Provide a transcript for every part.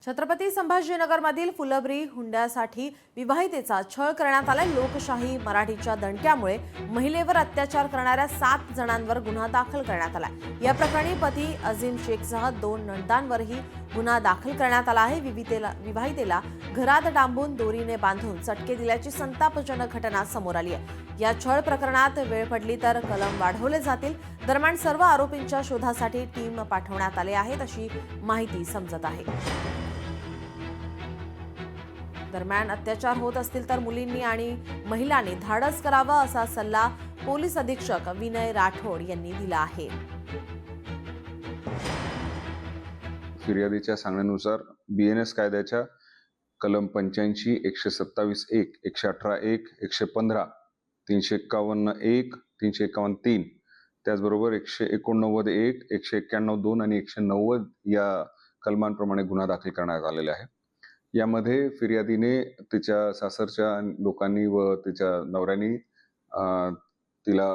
छत्रपती संभाजीनगरमधील फुलंब्री हुंड्यासाठी विवाहितेचा छळ करण्यात आला। लोकशाही मराठीच्या दणक्यामुळे महिलेवर अत्याचार करणाऱ्या 7 जणांवर गुन्हा दाखल करण्यात आला। या प्रकरणी पती अजीम शेखसह 2 नंदांवरही गुन्हा दाखल करण्यात आला आहे। विवाहितेला घरात डांबून दोरीने बांधून चटके दिल्याची संतापजनक घटना समोर आली आहे। या छळ प्रकरणात वेळ पडली तर कलम वाढवले जातील। दरम्यान सर्व आरोपींच्या शोधासाठी टीम पाठवण्यात आले आहेत अशी माहिती समजत आहे। दरम्यान अत्याचार होत असतील तर मुलींनी आणि महिलांनी धाडस करावं असा सल्ला पोलीस अधीक्षक विनय राठोड यांनी दिला आहे। फिर्यादीच्या सांगण्यानुसार बीएनएस कायद्याच्या कलम 85, 127(1), 118(1), 115, 351(1), 351(3), त्याचबरोबर 189(1), 191(2) आणि 190 या कलमांप्रमाणे गुन्हा दाखल करण्यात आलेला आहे। यामध्ये फिर्यादीने तिच्या सासरच्या लोकांनी व तिच्या नवऱ्यानी तिला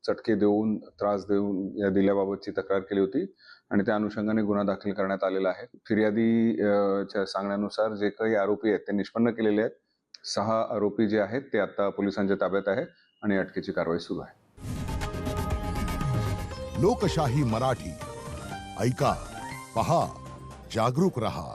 चटके देऊन त्रास देऊन दिल्याबाबतची तक्रार केली होती आणि त्या अनुषंगाने गुन्हा दाखल करण्यात आलेला आहे। फिर्यादीच्या सांगण्यानुसार जे काही आरोपी आहेत ते निष्पन्न केलेले आहेत। 6 आरोपी जे आहेत ते आता पोलिसांच्या ताब्यात आहे आणि अटकेची कारवाई सुरू आहे। लोकशाही मराठी ऐका, पहा, जागरूक रहा।